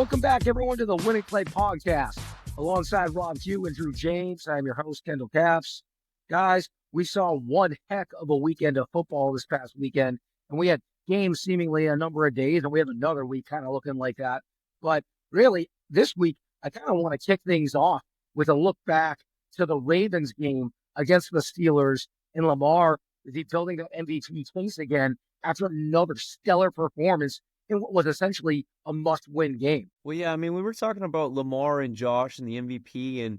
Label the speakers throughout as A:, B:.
A: Welcome back, everyone, to the Winning Play Podcast. Alongside Robb Hue and Drew James, I'm your host, Kendall Capps. Guys, we saw one heck of a weekend of football this past weekend, and we had games seemingly a number of days, and we have another week kind of looking like that. But really, this week, I kind of want to kick things off with a look back to the Ravens game against the Steelers, and Lamar is he building that MVP case again after another stellar performance in what was essentially a must-win game.
B: Well, yeah, I mean, we were talking about Lamar and Josh and the MVP, and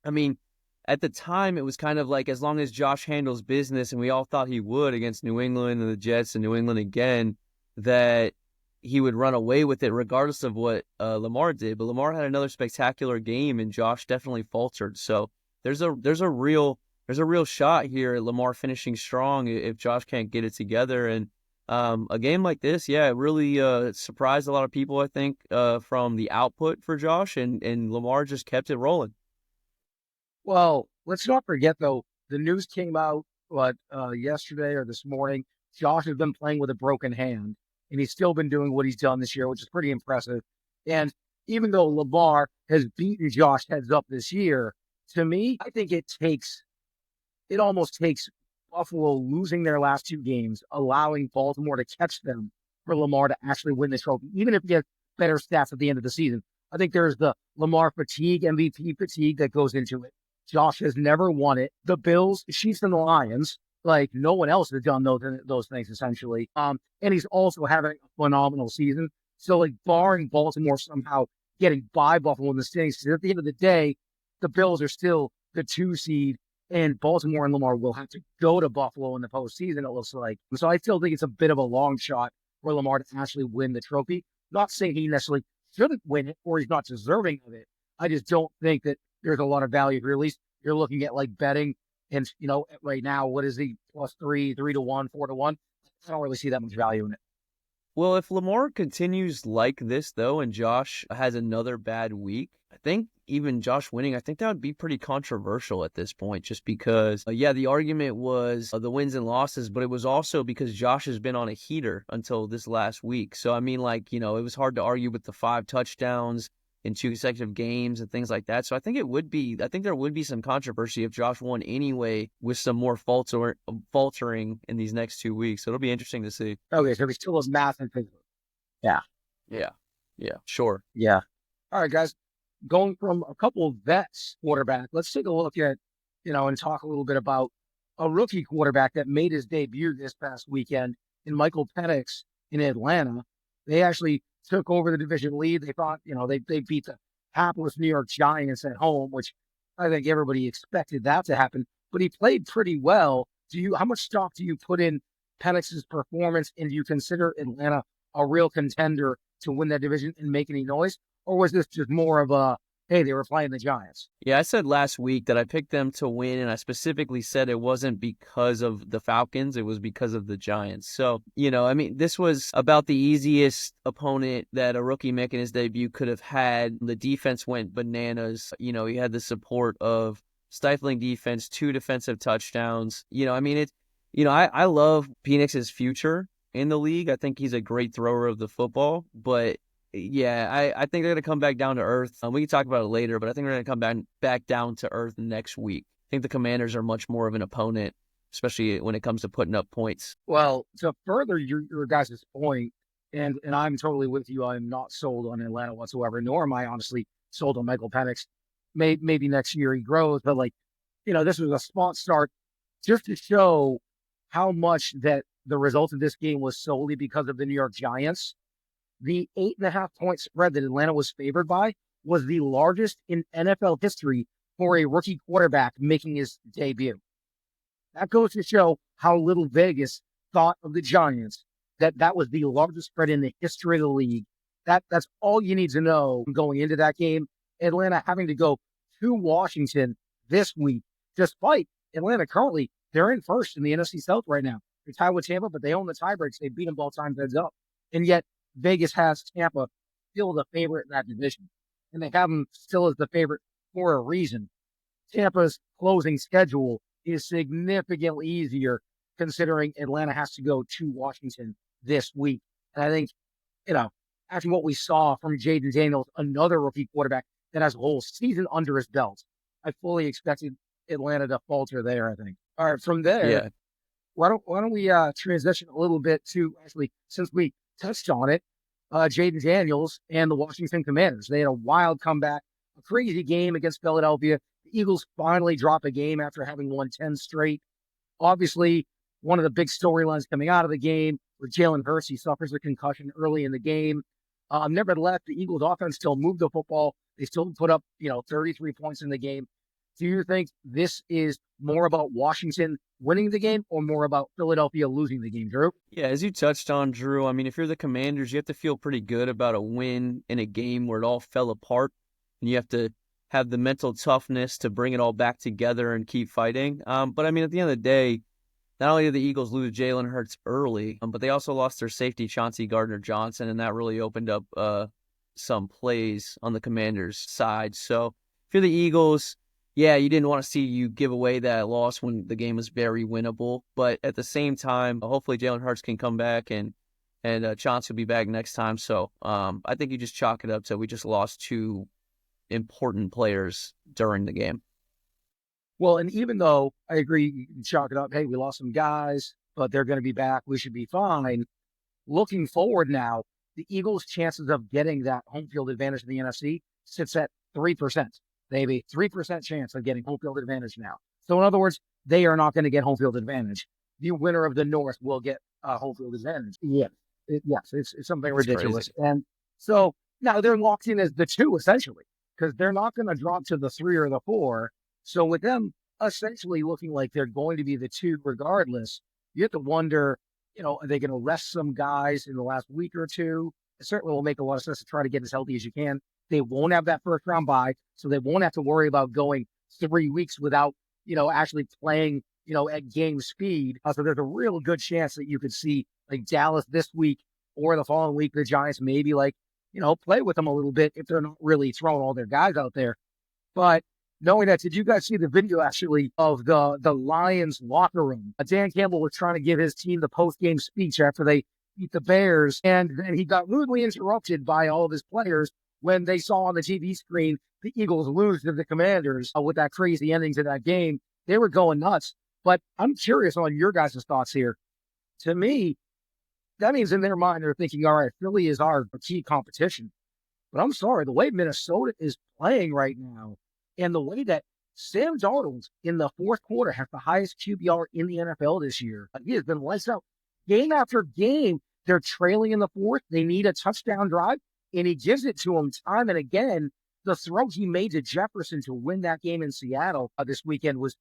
B: I mean, at the time, it was kind of like as long as Josh handles business, and we all thought he would against New England and the Jets and New England again, that he would run away with it regardless of what Lamar did. But Lamar had another spectacular game, and Josh definitely faltered. So there's a real shot here at Lamar finishing strong if Josh can't get it together. And a game like this, yeah, it really surprised a lot of people, I think, from the output for Josh, and Lamar just kept it rolling.
A: Well, let's not forget, though, the news came out, yesterday or this morning. Josh has been playing with a broken hand, and he's still been doing what he's done this year, which is pretty impressive. And even though Lamar has beaten Josh heads up this year, to me, I think it almost takes Buffalo losing their last two games, allowing Baltimore to catch them for Lamar to actually win the trophy, even if he has better stats at the end of the season. I think there's the Lamar fatigue, MVP fatigue that goes into it. Josh has never won it. The Bills, Chiefs, and the Lions, like no one else has done those things essentially. And he's also having a phenomenal season. So, like, barring Baltimore somehow getting by Buffalo in the standings, because at the end of the day, the Bills are still the 2 seed, and Baltimore and Lamar will have to go to Buffalo in the postseason, it looks like. So I still think it's a bit of a long shot for Lamar to actually win the trophy. Not saying he necessarily shouldn't win it or he's not deserving of it. I just don't think that there's a lot of value here. At least you're looking at like betting, and right now, what is he +3, 3-1, 4-1? I don't really see that much value in it.
B: Well, if Lamar continues like this, though, and Josh has another bad week, I think even Josh winning, I think that would be pretty controversial at this point, just because, the argument was the wins and losses, but it was also because Josh has been on a heater until this last week. So, I mean, it was hard to argue with the 5 touchdowns in 2 consecutive games and things like that. So I think there would be some controversy if Josh won anyway with some more faltering in these next 2 weeks. So it'll be interesting to see.
A: Okay, so he still has math and physics. Yeah.
B: Yeah, sure.
A: Yeah. All right, guys. Going from a couple of vets quarterback, let's take a look at, and talk a little bit about a rookie quarterback that made his debut this past weekend in Michael Penix in Atlanta. They actually took over the division lead. They thought, they beat the hapless New York Giants at home, which I think everybody expected that to happen. But he played pretty well. How much stock do you put in Penix's performance, and do you consider Atlanta a real contender to win that division and make any noise? Or was this just more of a, hey, they were playing the Giants?
B: Yeah, I said last week that I picked them to win, and I specifically said it wasn't because of the Falcons, it was because of the Giants. So, this was about the easiest opponent that a rookie making his debut could have had. The defense went bananas. He had the support of stifling defense, 2 defensive touchdowns. I love Penix's future in the league. I think he's a great thrower of the football, but yeah, I think they're going to come back down to earth. We can talk about it later, but I think they're going to come back down to earth next week. I think the Commanders are much more of an opponent, especially when it comes to putting up points.
A: Well, to further your guys' point, and I'm totally with you, I'm not sold on Atlanta whatsoever, nor am I honestly sold on Michael Penix. Maybe next year he grows, but this was a spot start just to show how much that the result of this game was solely because of the New York Giants. The 8.5-point spread that Atlanta was favored by was the largest in NFL history for a rookie quarterback making his debut. That goes to show how little Vegas thought of the Giants, that was the largest spread in the history of the league. That's all you need to know going into that game. Atlanta having to go to Washington this week, despite Atlanta currently, they're in first in the NFC South right now. They're tied with Tampa, but they own the tiebreaks. They beat them both times heads up. And yet, Vegas has Tampa still the favorite in that division. And they have them still as the favorite for a reason. Tampa's closing schedule is significantly easier considering Atlanta has to go to Washington this week. And I think, after what we saw from Jaden Daniels, another rookie quarterback that has a whole season under his belt. I fully expected Atlanta to falter there, I think. All right, from there,
B: Yeah.
A: why don't we transition a little bit to, actually, since we touched on it, Jaden Daniels and the Washington Commanders. They had a wild comeback, a crazy game against Philadelphia. The Eagles finally drop a game after having won 10 straight. Obviously, one of the big storylines coming out of the game with Jalen Hurts. He suffers a concussion early in the game. Nevertheless, the Eagles offense still moved the football. They still put up, 33 points in the game. Do you think this is more about Washington winning the game or more about Philadelphia losing the game, Drew?
B: Yeah, as you touched on, Drew, I mean, if you're the Commanders, you have to feel pretty good about a win in a game where it all fell apart. And you have to have the mental toughness to bring it all back together and keep fighting. But I mean, at the end of the day, not only did the Eagles lose Jalen Hurts early, but they also lost their safety, Chauncey Gardner-Johnson, and that really opened up some plays on the Commanders' side. So if you're the Eagles, yeah, you didn't want to see you give away that loss when the game was very winnable. But at the same time, hopefully Jalen Hurts can come back and Chauncey will be back next time. So I think you just chalk it up to we just lost two important players during the game.
A: Well, and even though I agree, you can chalk it up, hey, we lost some guys, but they're going to be back. We should be fine. Looking forward now, the Eagles' chances of getting that home field advantage in the NFC sits at 3%. They have a 3% chance of getting home field advantage now. So, in other words, they are not going to get home field advantage. The winner of the North will get home field advantage. Yeah. Yes, it's something
B: That's
A: ridiculous.
B: crazy.
A: And so now they're locked in as the 2, essentially, because they're not going to drop to the 3 or the 4. So with them essentially looking like they're going to be the 2 regardless, you have to wonder, are they going to rest some guys in the last week or two? It certainly will make a lot of sense to try to get as healthy as you can. They won't have that first round bye, so they won't have to worry about going 3 weeks without, actually playing, at game speed. So there's a real good chance that you could see like Dallas this week or the following week, the Giants maybe play with them a little bit if they're not really throwing all their guys out there. But knowing that, did you guys see the video actually of the Lions locker room? Dan Campbell was trying to give his team the post-game speech after they beat the Bears, and then he got rudely interrupted by all of his players when they saw on the TV screen the Eagles lose to the Commanders with that crazy ending to that game. They were going nuts. But I'm curious on your guys' thoughts here. To me, that means in their mind they're thinking, all right, Philly is our key competition. But I'm sorry, the way Minnesota is playing right now, and the way that Sam Darnold in the fourth quarter has the highest QBR in the NFL this year. He has been lights out. Game after game, they're trailing in the fourth. They need a touchdown drive, and he gives it to them time and again. The throw he made to Jefferson to win that game in Seattle this weekend was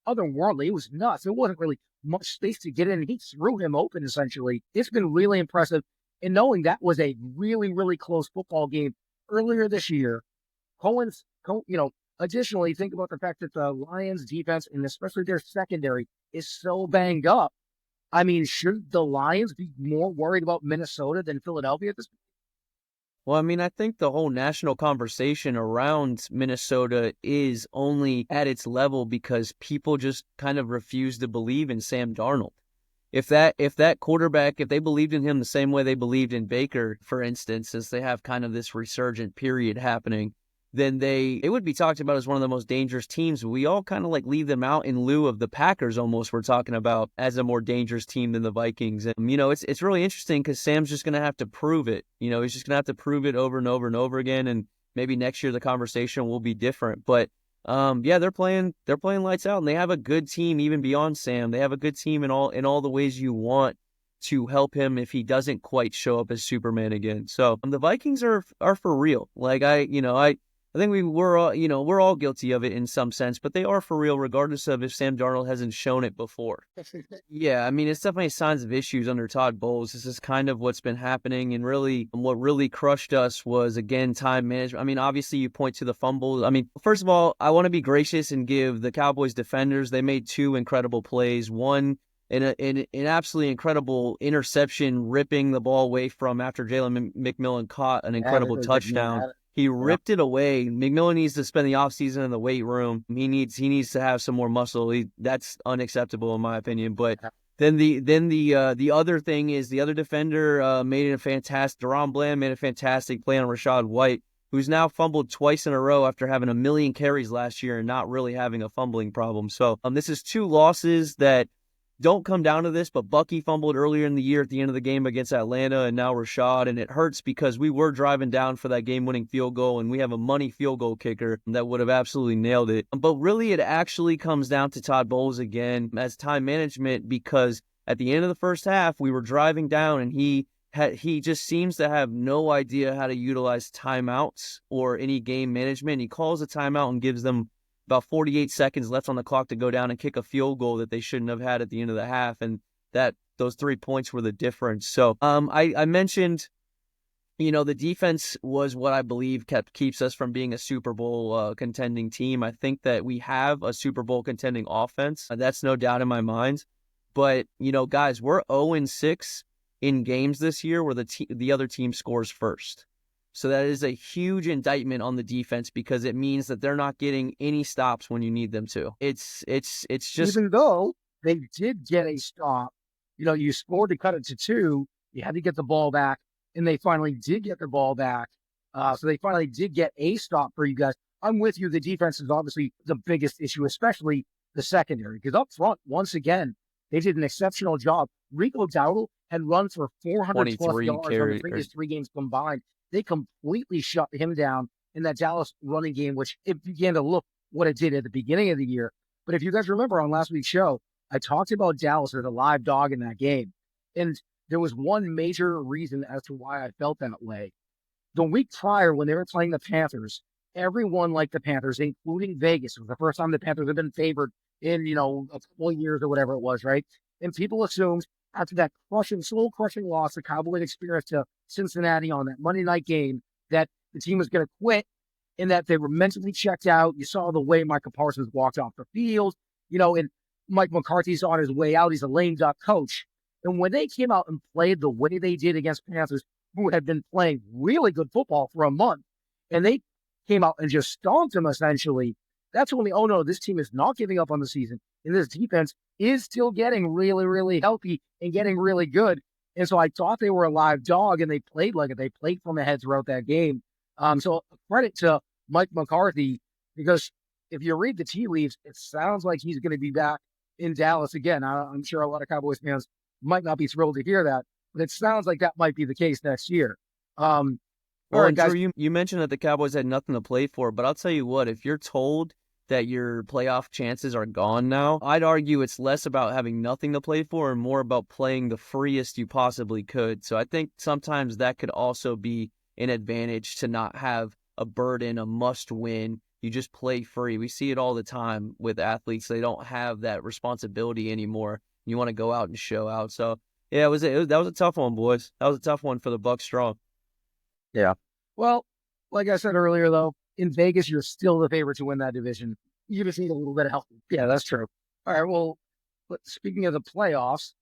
A: otherworldly. It was nuts. There wasn't really much space to get in. He threw him open, essentially. It's been really impressive. And knowing that was a really, really close football game earlier this year, additionally, think about the fact that the Lions defense, and especially their secondary, is so banged up. I mean, should the Lions be more worried about Minnesota than Philadelphia at this point?
B: Well, I mean, I think the whole national conversation around Minnesota is only at its level because people just kind of refuse to believe in Sam Darnold. If that quarterback, if they believed in him the same way they believed in Baker, for instance, since they have kind of this resurgent period happening, then they would be talked about as one of the most dangerous teams. We all kind of like leave them out in lieu of the Packers almost we're talking about as a more dangerous team than the Vikings. And, it's really interesting because Sam's just going to have to prove it. He's just going to have to prove it over and over and over again. And maybe next year the conversation will be different. But they're playing lights out, and they have a good team even beyond Sam. They have a good team in all the ways you want to help him if he doesn't quite show up as Superman again. So the Vikings are for real. Like I think we're all guilty of it in some sense, but they are for real regardless of if Sam Darnold hasn't shown it before. Yeah, I mean, it's definitely signs of issues under Todd Bowles. This is kind of what's been happening, and really what really crushed us was, again, time management. I mean, obviously you point to the fumbles. I mean, first of all, I want to be gracious and give the Cowboys defenders, they made 2 incredible plays. One, an absolutely incredible interception, ripping the ball away from after Jalen McMillan caught an incredible touchdown. He ripped it away. McMillan needs to spend the offseason in the weight room. He needs to have some more muscle. That's unacceptable in my opinion. But The other thing is the other defender made a fantastic. Deron Bland made a fantastic play on Rashad White, who's now fumbled twice in a row after having a million carries last year and not really having a fumbling problem. So this is 2 losses that don't come down to this, but Bucky fumbled earlier in the year at the end of the game against Atlanta, and now Rashad, and it hurts because we were driving down for that game-winning field goal, and we have a money field goal kicker that would have absolutely nailed it. But really, it actually comes down to Todd Bowles again as time management, because at the end of the first half, we were driving down, and he just seems to have no idea how to utilize timeouts or any game management. He calls a timeout and gives them about 48 seconds left on the clock to go down and kick a field goal that they shouldn't have had at the end of the half, and those 3 points were the difference. So I mentioned, the defense was what I believe keeps us from being a Super Bowl contending team. I think that we have a Super Bowl contending offense. That's no doubt in my mind. But, guys, we're 0-6 in games this year where the other team scores first. So that is a huge indictment on the defense, because it means that they're not getting any stops when you need them to. It's just,
A: even though they did get a stop, you scored to cut it to 2. You had to get the ball back, and they finally did get the ball back. So they finally did get a stop for you guys. I'm with you. The defense is obviously the biggest issue, especially the secondary, because up front, once again, they did an exceptional job. Rico Dowdle had run for 400 plus yards on the previous 3 games combined. They completely shut him down in that Dallas running game, which it began to look what it did at the beginning of the year. But if you guys remember on last week's show, I talked about Dallas as a live dog in that game. And there was one major reason as to why I felt that way. The week prior, when they were playing the Panthers, everyone liked the Panthers, including Vegas. It was the first time the Panthers had been favored in, a couple of years or whatever it was, right? And people assumed after that soul-crushing loss the Cowboys experienced to Cincinnati on that Monday night game that the team was going to quit and that they were mentally checked out. You saw the way Micah Parsons walked off the field, and Mike McCarthy's on his way out. He's a lame duck coach. And when they came out and played the way they did against Panthers, who had been playing really good football for a month, and they came out and just stomped them essentially, that's when oh no, this team is not giving up on the season. And this defense is still getting really, really healthy and getting really good. And so I thought they were a live dog, and they played like it. They played from ahead throughout that game. So credit to Mike McCarthy, because if you read the tea leaves, it sounds like he's going to be back in Dallas again. I'm sure a lot of Cowboys fans might not be thrilled to hear that, but it sounds like that might be the case next year.
B: Well,
A: all right, guys.
B: Drew, you mentioned that the Cowboys had nothing to play for, but I'll tell you what, if you're told that your playoff chances are gone now, I'd argue it's less about having nothing to play for and more about playing the freest you possibly could. So I think sometimes that could also be an advantage, to not have a burden, a must win. You just play free. We see it all the time with athletes. They don't have that responsibility anymore. You want to go out and show out. So yeah, that was a tough one, boys. That was a tough one for the Bucs strong.
A: Yeah. Well, like I said earlier, though, in Vegas, you're still the favorite to win that division. You just need a little bit of help. Yeah, that's true. All right, well, but speaking of the playoffs,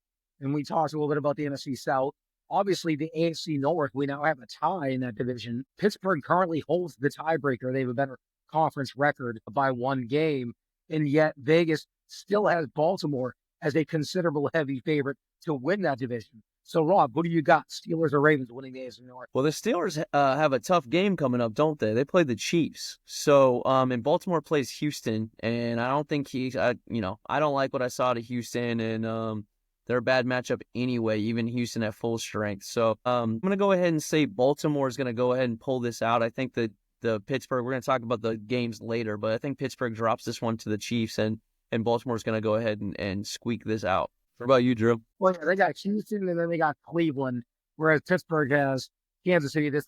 A: and we talked a little bit about the NFC South, obviously the AFC North, we now have a tie in that division. Pittsburgh currently holds the tiebreaker. They have a better conference record by 1 game, and yet Vegas still has Baltimore as a considerable heavy favorite to win that division. So, Rob, what do you got? Steelers or Ravens winning the AFC North?
B: Well, the Steelers have a tough game coming up, don't they? They play the Chiefs. So, and Baltimore plays Houston, and I don't think I don't like what I saw to Houston, and they're a bad matchup anyway, even Houston at full strength. So, I'm going to go ahead and say Baltimore is going to go ahead and pull this out. I think that the Pittsburgh, we're going to talk about the games later, but I think Pittsburgh drops this one to the Chiefs, and Baltimore's going to go ahead and squeak this out. What about you, Drew?
A: Well, yeah, they got Houston, and then they got Cleveland, whereas Pittsburgh has Kansas City this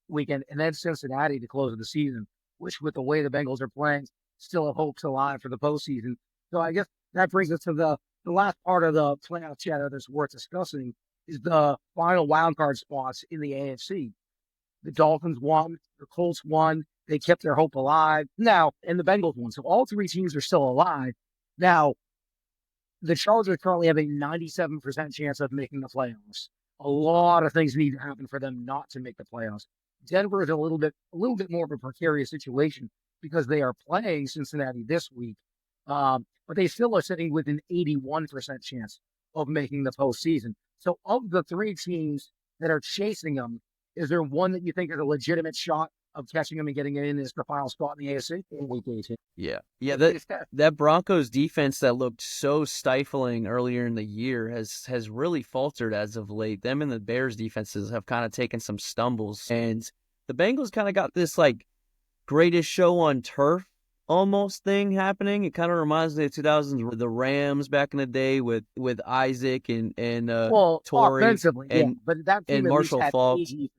A: weekend, and then Cincinnati to close of the season, which with the way the Bengals are playing, still have hopes alive for the postseason. So I guess that brings us to the last part of the playoff chatter that's worth discussing, is the final wildcard spots in the AFC. The Dolphins won, the Colts won, they kept their hope alive. Now, and the Bengals won. So all 3 teams are still alive. Now, the Chargers currently have a 97% chance of making the playoffs. A lot of things need to happen for them not to make the playoffs. Denver is a little bit more of a precarious situation because they are playing Cincinnati this week, but they still are sitting with an 81% chance of making the postseason. So of the three teams that are chasing them, is there one that you think is a legitimate shot of catching them and getting it in as the final spot in the AFC?
B: Yeah. That Broncos defense that looked so stifling earlier in the year has really faltered as of late. Them and the Bears defenses have kind of taken some stumbles, and the Bengals kind of got this like greatest show on turf almost thing happening. It kind of reminds me of 2000s, the Rams back in the day with Isaac and Torrey
A: offensively, but that team
B: and
A: at least
B: Marshall
A: had
B: Faulk.
A: AG.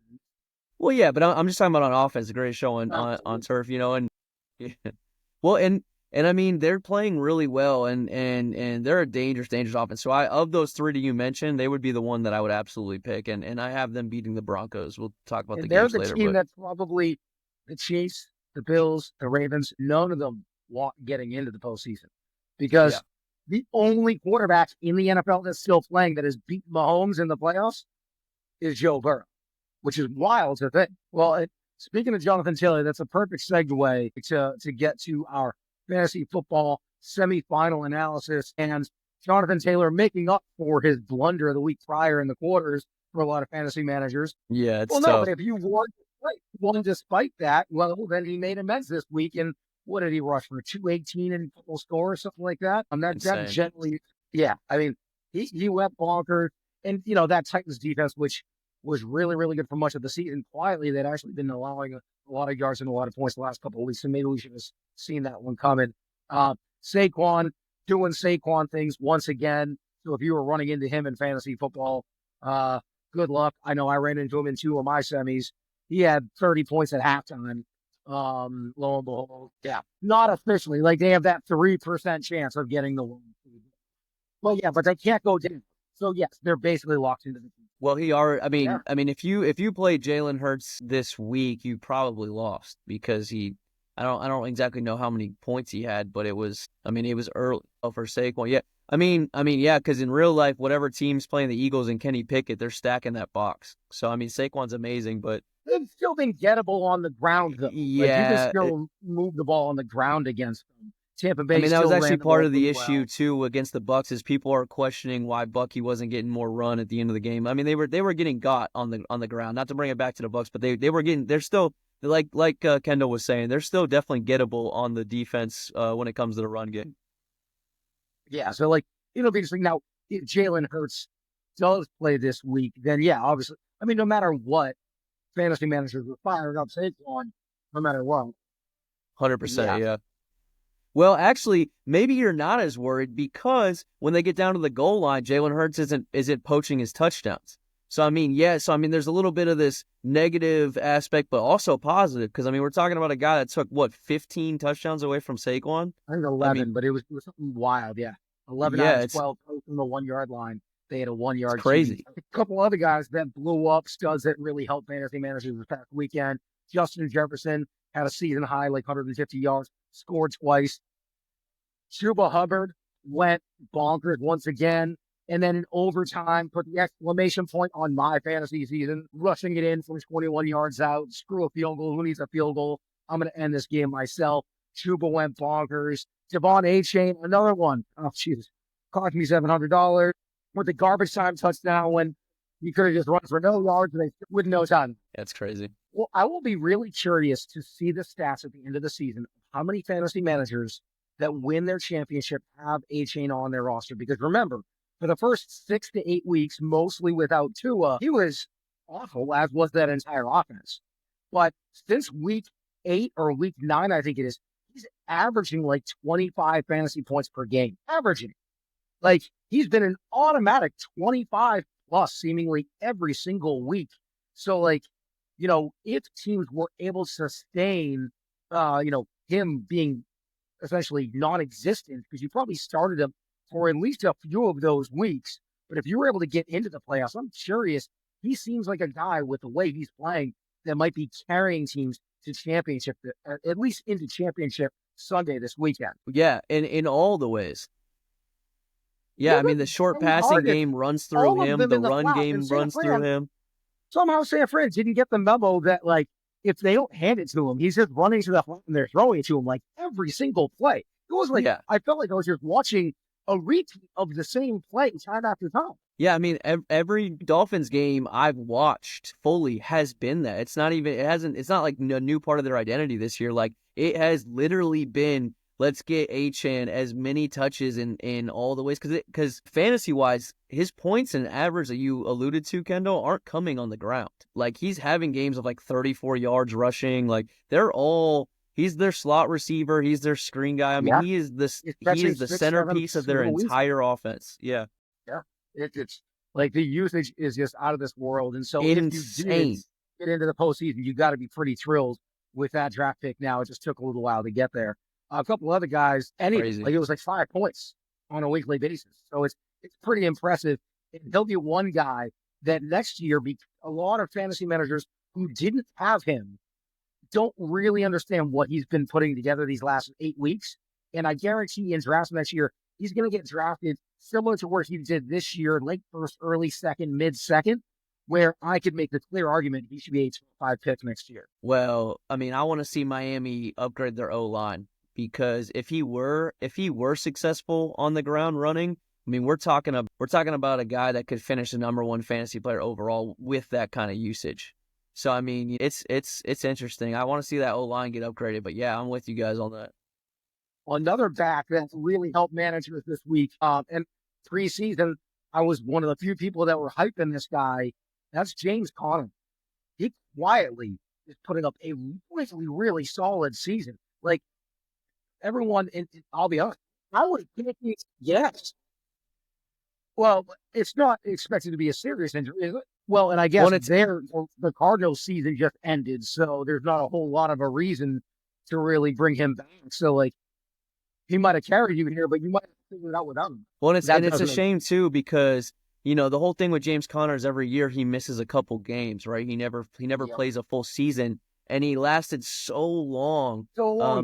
B: Well, yeah, but I'm just talking about on offense, the greatest show on turf, and well, and I mean they're playing really well, and they're a dangerous offense. So of those three that you mentioned, they would be the one that I would absolutely pick, and I have them beating the Broncos. We'll talk about the games later.
A: They're the team that's probably the Chiefs, the Bills, the Ravens. None of them want getting into the postseason because the only quarterback in the NFL that's still playing that has beaten Mahomes in the playoffs is Joe Burrow, which is wild to think. Well, speaking of Jonathan Taylor, that's a perfect segue to get to our fantasy football semifinal analysis and Jonathan Taylor making up for his blunder the week prior in the quarters for a lot of fantasy managers.
B: Yeah, it's
A: tough.
B: No,
A: but if you won despite that, well, then he made amends this week. And what did he rush for? 218 and a couple scores, something like that. That gently, I mean, he went bonkers. And, that Titans defense, which was really, really good for much of the season. Quietly, they'd actually been allowing a lot of yards and a lot of points the last couple of weeks, so maybe we should have seen that one coming. Saquon doing Saquon things once again. So if you were running into him in fantasy football, good luck. I know I ran into him in two of my semis. He had 30 points at halftime. Lo and behold, not officially. Like they have that 3% chance of getting the win. Well, but they can't go down. So yes, they're basically locked into the team.
B: Well, I mean, if you played Jalen Hurts this week, you probably lost because I don't exactly know how many points he had, but it was early for Saquon. Yeah. I mean, because in real life, whatever team's playing the Eagles and Kenny Pickett, they're stacking that box. So, I mean, Saquon's amazing, but
A: they've still been gettable on the ground, though.
B: Yeah.
A: Like, you can still move the ball on the ground against them. Tampa Bay.
B: I mean, that was actually part of the issue too against the Bucs, is people are questioning why Bucky wasn't getting more run at the end of the game. I mean, they were getting got on the ground. Not to bring it back to the Bucs, but they're still like Kendall was saying, they're still definitely gettable on the defense when it comes to the run game.
A: Yeah, so like it'll be interesting. Now, if Jalen Hurts does play this week, then obviously, I mean, no matter what, fantasy managers will fire up Saquon, no matter what.
B: 100%, yeah. Well, actually, maybe you're not as worried because when they get down to the goal line, Jalen Hurts isn't poaching his touchdowns. So I mean, there's a little bit of this negative aspect, but also positive because I mean, we're talking about a guy that took 15 touchdowns away from Saquon.
A: I think 11, but it was something wild. 11 out of 12 from the 1 yard line. They had a 1 yard.
B: It's crazy.
A: A couple other guys that blew up, studs that really helped fantasy managers this past weekend. Justin Jefferson had a season high, like 150 yards, scored twice. Chuba Hubbard went bonkers once again. And then in overtime, put the exclamation point on my fantasy season, rushing it in from 21 yards out. Screw a field goal. Who needs a field goal? I'm going to end this game myself. Chuba went bonkers. Devon A-Chain, another one. Oh, Jesus. Cost me $700 with the garbage time touchdown when he could have just run for no yards with no time.
B: That's crazy.
A: Well, I will be really curious to see the stats at the end of the season. How many fantasy managers that win their championship have A-Chain on their roster? Because remember, for the first 6 to 8 weeks, mostly without Tua, he was awful, as was that entire offense. But since week 8 or week 9, I think it is, he's averaging like 25 fantasy points per game. Averaging. Like, he's been an automatic 25 plus seemingly every single week. So, like, if teams were able to sustain, him being essentially non-existent, because you probably started him for at least a few of those weeks. But if you were able to get into the playoffs, I'm curious. He seems like a guy with the way he's playing that might be carrying teams to championship, at least into championship Sunday this weekend.
B: Yeah, in all the ways. Yeah, I mean, the short passing game runs through him. The run game runs through him.
A: Somehow San Fran didn't get the memo that, like, if they don't hand it to him, he's just running to the flat and they're throwing it to him like every single play. It was like, I felt like I was just watching a repeat of the same play time after time.
B: Yeah, I mean, every Dolphins game I've watched fully has been that. It's not even, it hasn't, it's not like a new part of their identity this year. Like, it has literally been, let's get Achane as many touches in all the ways. Because fantasy-wise, his points and average that you alluded to, Kendall, aren't coming on the ground. Like, he's having games of like 34 yards rushing. Like, he's their slot receiver. He's their screen guy. I mean,
A: Yeah.
B: he is the
A: Especially 6, 7
B: centerpiece of their
A: single weeks.
B: entire offense. Yeah.
A: Yeah. It's like the usage is just out of this world. And so
B: Insane.
A: if you did get into the postseason, you got to be pretty thrilled with that draft pick now. It just took a little while to get there. A couple other guys,
B: Crazy.
A: like it was like 5 points on a weekly basis. So it's pretty impressive. And he'll be one guy that next year, a lot of fantasy managers who didn't have him don't really understand what he's been putting together these last 8 weeks. And I guarantee in drafts next year, he's going to get drafted similar to where he did this year, late first, early second, mid second, where I could make the clear argument he should be a top 5 pick next year.
B: Well, I mean, I want to see Miami upgrade their O-line, because if he were successful on the ground running, I mean, we're talking about a guy that could finish the #1 fantasy player overall with that kind of usage. So I mean, it's interesting. I want to see that O-line get upgraded, but yeah, I'm with you guys on that.
A: Another back that really helped managers this week, and preseason, I was one of the few people that were hyping this guy. That's James Conner. He quietly is putting up a really, really solid season. Like everyone, and I'll be honest, I would pick yes. Well, it's not expected to be a serious injury, is it? Well, and I guess the Cardinals season just ended, so there's not a whole lot of a reason to really bring him back. So, like, he might have carried you here, but you might have figured it out without him.
B: Well, it's a shame, too, because, you know, the whole thing with James Conner is every year he misses a couple games, right? He never plays a full season, and he lasted so long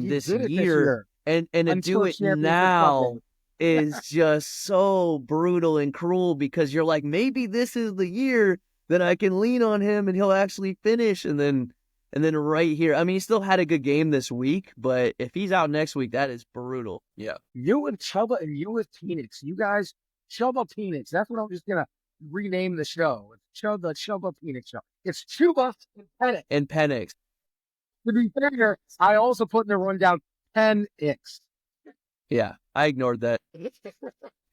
B: this year. And to do it now is just so brutal and cruel, because you're like, maybe this is the year that I can lean on him and he'll actually finish. And then right here, I mean, he still had a good game this week, but if he's out next week, that is brutal. Yeah.
A: You and Chubba and you with Penix. You guys, Chubba Penix. That's what I'm just going to rename the show. It's the Chubba Penix show. It's Chuba and
B: Penix.
A: To be fair, I also put in the rundown Penix.
B: Yeah, I ignored that.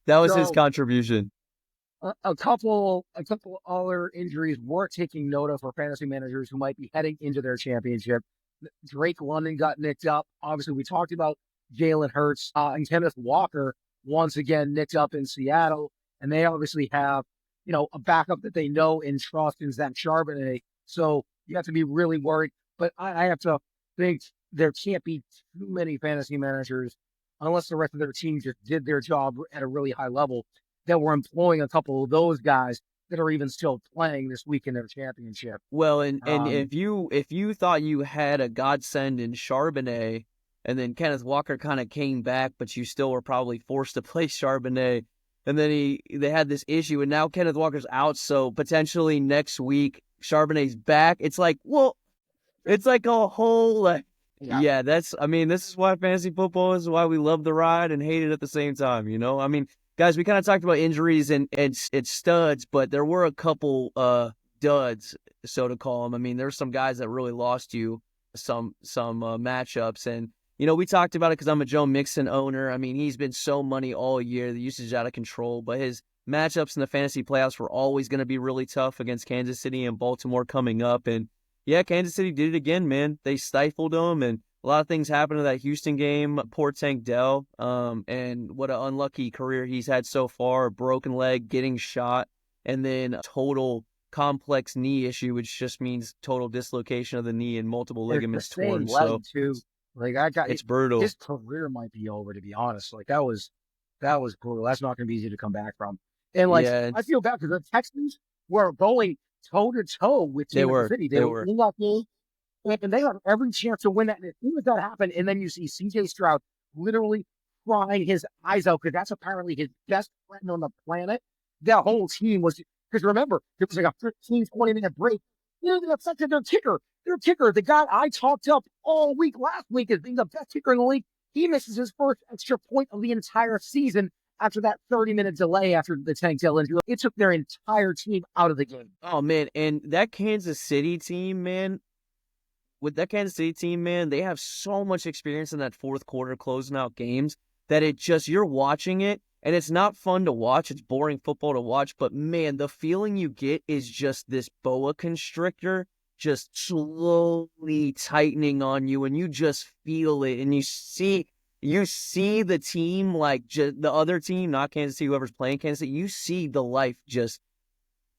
B: That was his contribution.
A: A couple other injuries worth taking note of for fantasy managers who might be heading into their championship. Drake London got nicked up. Obviously, we talked about Jalen Hurts and Kenneth Walker once again nicked up in Seattle. And they obviously have, a backup that they know and trust in Zach Charbonnet. So you have to be really worried. But I have to think there can't be too many fantasy managers, unless the rest of their team just did their job at a really high level, that were employing a couple of those guys that are even still playing this week in their championship.
B: Well, and if you thought you had a godsend in Charbonnet, and then Kenneth Walker kind of came back, but you still were probably forced to play Charbonnet, and then they had this issue, and now Kenneth Walker's out, so potentially next week Charbonnet's back. It's like, well, it's like a whole yeah, this is why fantasy football is, why we love the ride and hate it at the same time, I mean, guys, we kind of talked about injuries and studs, but there were a couple duds, so to call them. I mean, there's some guys that really lost you some matchups, and we talked about it because I'm a Joe Mixon owner. I mean, he's been so money all year, the usage is out of control, but his matchups in the fantasy playoffs were always going to be really tough against Kansas City and Baltimore coming up, and yeah, Kansas City did it again, man. They stifled them, and a lot of things happened in that Houston game. Poor Tank Dell, and what an unlucky career he's had so far. Broken leg, getting shot, and then a total complex knee issue, which just means total dislocation of the knee and multiple ligaments torn. So
A: too. It's
B: brutal.
A: His career might be over, to be honest. Like that was brutal. That's not going to be easy to come back from. And I feel bad because the Texans were going toe-to-toe with Kansas City. They were in that game, and they had every chance to win that. And as soon as that happened, and then you see C.J. Stroud literally crying his eyes out because that's apparently his best friend on the planet. That whole team was, because remember, it was like a 15, 20-minute break. It affected their kicker. Their kicker, the guy I talked up all week last week as being the best kicker in the league, he misses his first extra point of the entire season after that 30-minute delay after the Tank Dell injury, it took their entire team out of the game.
B: Oh, man. And that Kansas City team, man, they have so much experience in that fourth quarter closing out games that you're watching it, and it's not fun to watch. It's boring football to watch, but man, the feeling you get is just this boa constrictor just slowly tightening on you, and you just feel it, and you see the team, like just the other team, not Kansas City, whoever's playing Kansas City, you see the life just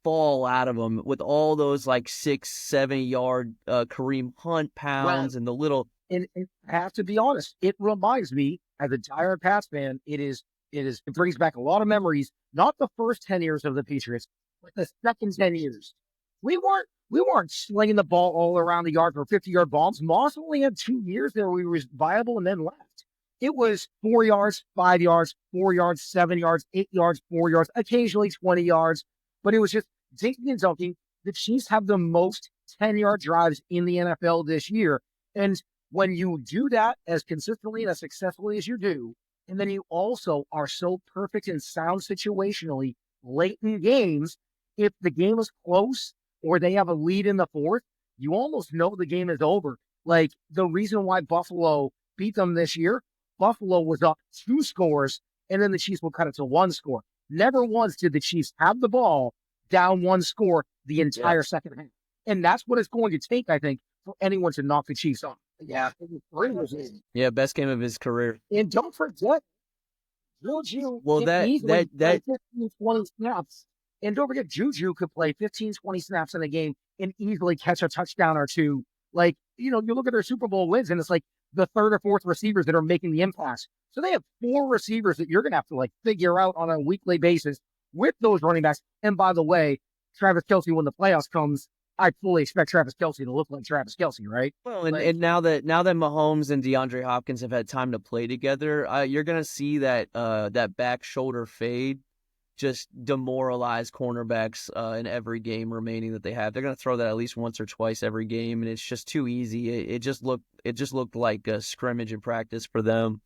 B: fall out of them with all those like 6-7 yard Kareem Hunt pounds and the little.
A: And I have to be honest, it reminds me as a diehard Pats fan, it brings back a lot of memories. Not the first 10 years of the Patriots, but the second 10 years. We weren't slinging the ball all around the yard for 50-yard bombs. Moss only had 2 years there where he was viable and then left. It was 4 yards, 5 yards, 4 yards, 7 yards, 8 yards, 4 yards, occasionally 20 yards. But it was just dinking and dunking. The Chiefs have the most 10-yard drives in the NFL this year. And when you do that as consistently and as successfully as you do, and then you also are so perfect and sound situationally late in games, if the game is close or they have a lead in the fourth, you almost know the game is over. Like the reason why Buffalo beat them this year, Buffalo was up 2 scores, and then the Chiefs will cut it to 1 score. Never once did the Chiefs have the ball down 1 score the entire second half. And that's what it's going to take, I think, for anyone to knock the Chiefs off. Yeah.
B: Yeah, best game of his career.
A: And don't forget, Juju
B: Well,
A: that 15, 20 snaps. And don't forget, Juju could play 15, 20 snaps in a game and easily catch a touchdown or two. Like, you look at their Super Bowl wins, and it's like the third or fourth receivers that are making the impacts. So they have 4 receivers that you're going to have to, like, figure out on a weekly basis with those running backs. And by the way, Travis Kelce, when the playoffs comes, I fully expect Travis Kelce to look like Travis Kelce, right?
B: Well, and now that Mahomes and DeAndre Hopkins have had time to play together, you're gonna see that back shoulder fade just demoralize cornerbacks in every game remaining that they have. They're gonna throw that at least once or twice every game, and it's just too easy. It just looked like a scrimmage in practice for them.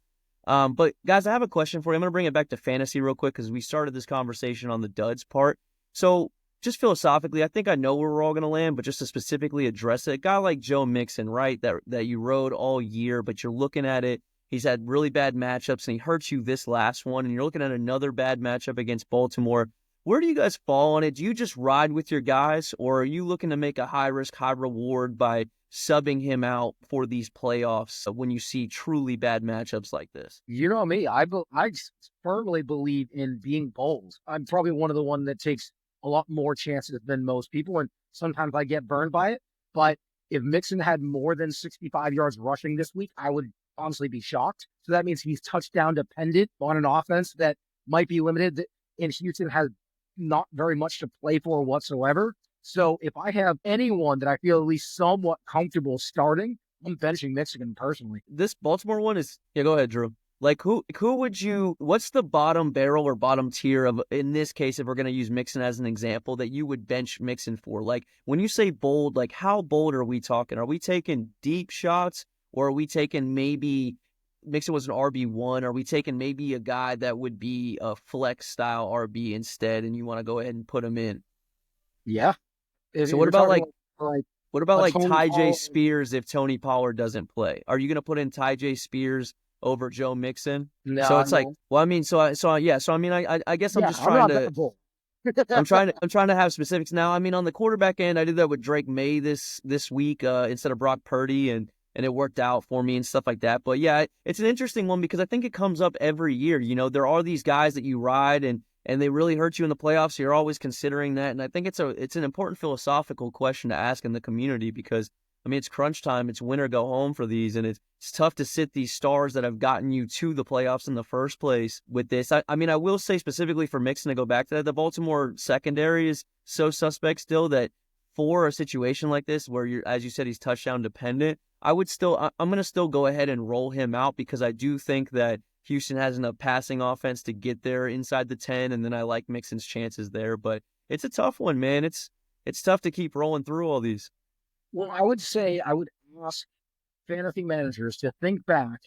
B: But guys, I have a question for you. I'm gonna bring it back to fantasy real quick because we started this conversation on the duds part. So just philosophically, I think I know where we're all going to land, but just to specifically address it, a guy like Joe Mixon, right, that you rode all year, but you're looking at it, he's had really bad matchups, and he hurts you this last one, and you're looking at another bad matchup against Baltimore. Where do you guys fall on it? Do you just ride with your guys, or are you looking to make a high-risk, high-reward by subbing him out for these playoffs when you see truly bad matchups like this?
A: You know me, I firmly believe in being bold. I'm probably one of the one that takes a lot more chances than most people, and sometimes I get burned by it. But if Mixon had more than 65 yards rushing this week, I would honestly be shocked. So that means he's touchdown dependent on an offense that might be limited, and Houston has not very much to play for whatsoever. So if I have anyone that I feel at least somewhat comfortable starting, I'm benching Mixon personally.
B: This Baltimore one is, yeah, go ahead, Drew. Like, who would you, what's the bottom barrel or bottom tier of, in this case, if we're going to use Mixon as an example, that you would bench Mixon for? Like, when you say bold, like, how bold are we talking? Are we taking deep shots, or are we taking maybe, Mixon was an RB1, are we taking maybe a guy that would be a flex-style RB instead, and you want to go ahead and put him in?
A: Yeah.
B: So what about, like
A: Tony
B: Ty J.
A: Pollard.
B: Spears if Tony Pollard doesn't play? Are you going to put in Ty J. Spears over Joe Mixon?
A: No,
B: so it's like, well, I mean, I guess I'm just trying to, I'm trying to have specifics now. I mean, on the quarterback end, I did that with Drake May this week instead of Brock Purdy, and it worked out for me and stuff like that. But yeah, it's an interesting one because I think it comes up every year. There are these guys that you ride and they really hurt you in the playoffs. So you're always considering that. And I think it's an important philosophical question to ask in the community because, I mean, it's crunch time. It's win or go home for these. And it's tough to sit these stars that have gotten you to the playoffs in the first place with this. I mean, I will say specifically for Mixon, to go back to that, the Baltimore secondary is so suspect still that for a situation like this where you're, as you said, he's touchdown dependent, I'm going to still go ahead and roll him out because I do think that Houston has enough passing offense to get there inside the 10. And then I like Mixon's chances there, but it's a tough one, man. It's tough to keep rolling through all these.
A: Well, I would say I would ask fantasy managers to think back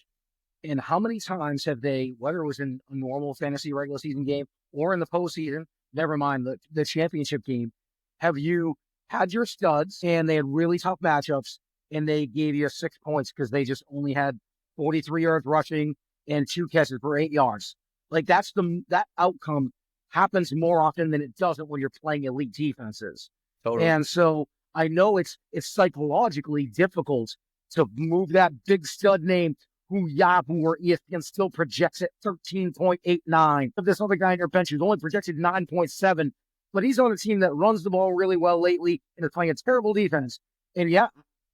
A: And how many times have they, whether it was in a normal fantasy regular season game or in the postseason, never mind the championship game, have you had your studs and they had really tough matchups and they gave you 6 points because they just only had 43 yards rushing and 2 catches for 8 yards? Like that outcome happens more often than it doesn't when you're playing elite defenses.
B: Totally.
A: And so I know it's psychologically difficult to move that big stud name who Yahoo or ESPN still projects at 13.89. This other guy in your bench who's only projected 9.7, but he's on a team that runs the ball really well lately and is playing a terrible defense. And yeah,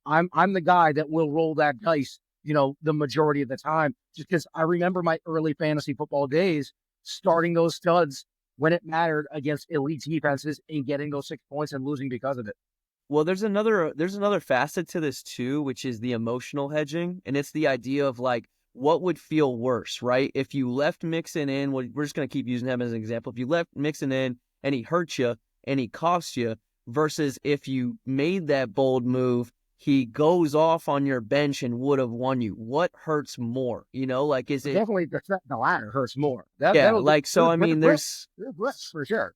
A: I'm the guy that will roll that dice, the majority of the time, just because I remember my early fantasy football days starting those studs when it mattered against elite defenses and getting those 6 points and losing because of it.
B: Well, there's another facet to this too, which is the emotional hedging. And it's the idea of like, what would feel worse, right? If you left Mixon in, we're just going to keep using him as an example. If you left Mixon in and he hurt you and he cost you, versus if you made that bold move, he goes off on your bench and would have won you. What hurts more? Like, is it
A: definitely the latter hurts more?
B: There's
A: risks for sure.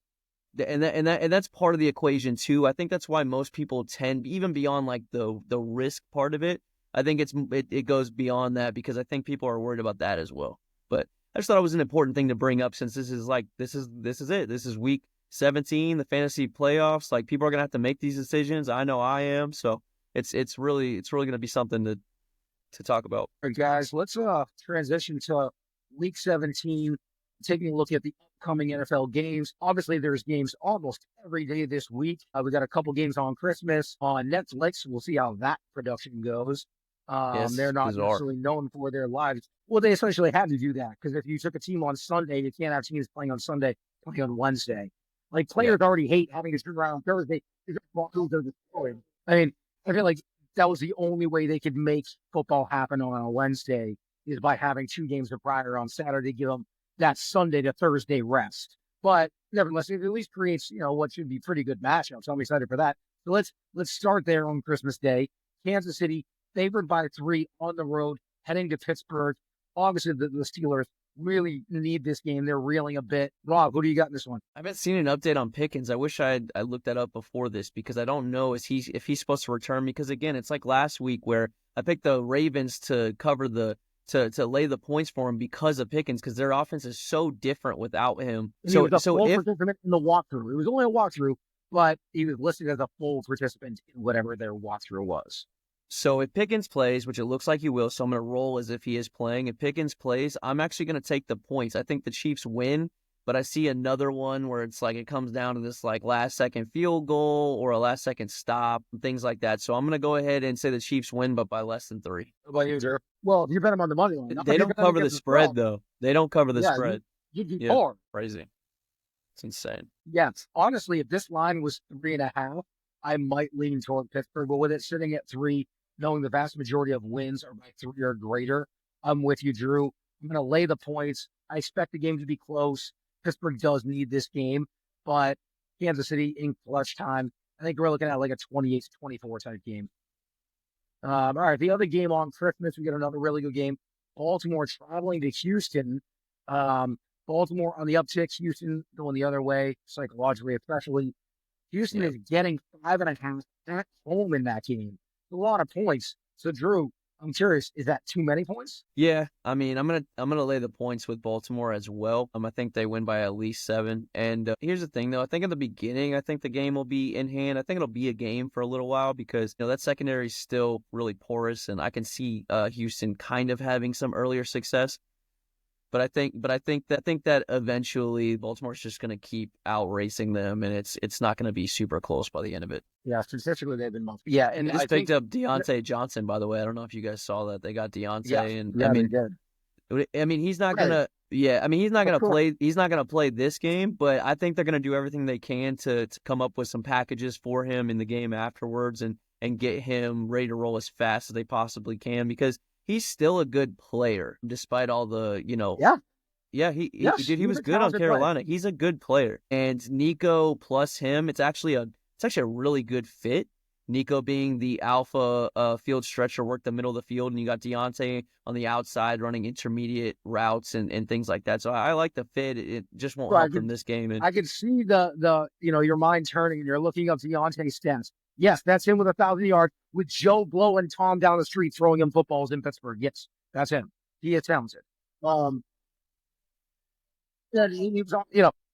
B: And that's part of the equation too. I think that's why most people tend, even beyond like the risk part of it, I think it goes beyond that because I think people are worried about that as well. But I just thought it was an important thing to bring up since this is it. This is week 17, the fantasy playoffs. Like, people are gonna have to make these decisions. I know I am. So it's really gonna be something to talk about.
A: All right, guys, let's transition to week 17, taking a look at the upcoming NFL games. Obviously, there's games almost every day this week. We got a couple games on Christmas on Netflix. We'll see how that production goes. They're not necessarily known for their lives. Well, they essentially had to do that because if you took a team on Sunday, you can't have teams playing on Sunday, playing on Wednesday. Like, players already hate having to turn around Thursday because they're destroyed. I mean, I feel like that was the only way they could make football happen on a Wednesday is by having 2 games of prior on Saturday, give them that Sunday to Thursday rest. But nevertheless, it at least creates, what should be pretty good matchups. So I'm excited for that. So let's start there on Christmas Day. Kansas City favored by 3 on the road, heading to Pittsburgh. Obviously, the Steelers really need this game. They're reeling a bit. Rob, who do you got in this one?
B: I haven't seen an update on Pickens. I wish I looked that up before this because I don't know if he's supposed to return. Because again, it's like last week where I picked the Ravens to cover to lay the points for him because of Pickens, because their offense is so different without him.
A: And he was a full participant in the walkthrough. It was only a walkthrough, but he was listed as a full participant in whatever their walkthrough was.
B: So if Pickens plays, which it looks like he will, so I'm going to roll as if he is playing. If Pickens plays, I'm actually going to take the points. I think the Chiefs win, but I see another one where it's like it comes down to this like last-second field goal or a last-second stop, things like that. So I'm going to go ahead and say the Chiefs win, but by less than 3.
A: What about you, Drew? Well, if you bet them on the money line.
B: They don't cover the spread, though. They don't cover the spread.
A: You'd be poor.
B: Crazy. It's insane.
A: Yes. Honestly, if this line was 3.5, I might lean toward Pittsburgh, but with it sitting at 3, knowing the vast majority of wins are by 3 or greater, I'm with you, Drew. I'm going to lay the points. I expect the game to be close. Pittsburgh does need this game, but Kansas City in clutch time, I think we're looking at like a 28-24 type game. All right, the other game on Christmas, we got another really good game. Baltimore traveling to Houston. Baltimore on the uptick, Houston going the other way, psychologically especially. Houston is getting 5.5 at home in that game. A lot of points. So, Drew, I'm curious, is that too many points?
B: Yeah, I mean, I'm gonna lay the points with Baltimore as well. I think they win by at least 7. And here's the thing, though. I think in the beginning, I think the game will be in hand. I think it'll be a game for a little while because that secondary is still really porous, and I can see Houston kind of having some earlier success. But I think that eventually Baltimore's just going to keep outracing them, and it's not going to be super close by the end of it.
A: Yeah, statistically they've been Yeah, and
B: they just picked up Deontay Johnson, by the way. I don't know if you guys saw that. They got Deontay, he's not gonna. Yeah, I mean he's not gonna play. He's not gonna play this game, but I think they're gonna do everything they can to come up with some packages for him in the game afterwards, and get him ready to roll as fast as they possibly can because he's still a good player, despite all the, he was good on Carolina. He's a good player. And Nico plus him, it's actually a really good fit. Nico being the alpha field stretcher, worked the middle of the field, and you got Deontay on the outside running intermediate routes and things like that. So I like the fit. It just won't
A: So
B: help them this game. And
A: I could see your mind turning and you're looking up Deontay's stats. Yes, that's him with 1,000 yards with Joe Blow and Tom down the street throwing him footballs in Pittsburgh. Yes, that's him. He is talented. And he was,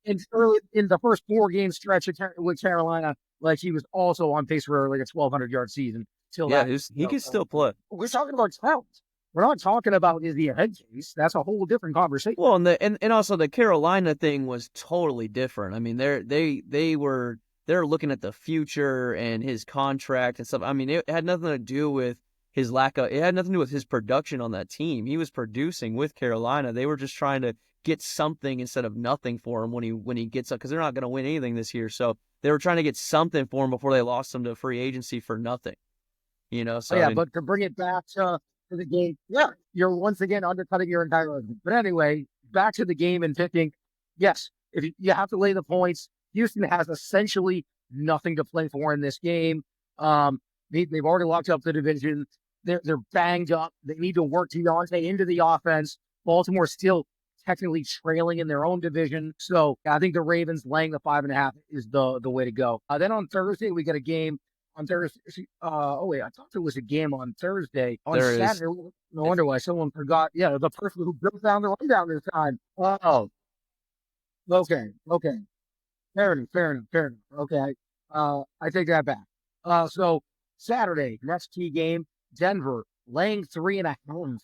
A: in the first 4-game stretch with Carolina, like he was also on pace for like a 1,200-yard season.
B: Yeah, he can still play.
A: We're talking about talent. We're not talking about is he a head case. That's a whole different conversation.
B: Well, and also the Carolina thing was totally different. I mean, they were looking at the future and his contract and stuff. I mean, it had nothing to do with his it had nothing to do with his production on that team. He was producing with Carolina. They were just trying to get something instead of nothing for him when he gets up, because they're not going to win anything this year. So they were trying to get something for him before they lost him to free agency for nothing. So
A: yeah, but to bring it back to the game, yeah, you're once again undercutting your entire argument. But anyway, back to the game and picking. Yes, if you have to lay the points, Houston has essentially nothing to play for in this game. They've already locked up the division. They're banged up. They need to work Deontay into the offense. Baltimore still technically trailing in their own division. So I think the Ravens laying the 5.5 is the way to go. Then on Thursday, we got a game. On Thursday, I thought there was a game on Thursday. On Saturday, no wonder why someone forgot. Yeah, the person who broke down the rundown this time. Oh, okay. Fair enough. Okay, I take that back. So Saturday, next key game, Denver laying 3.5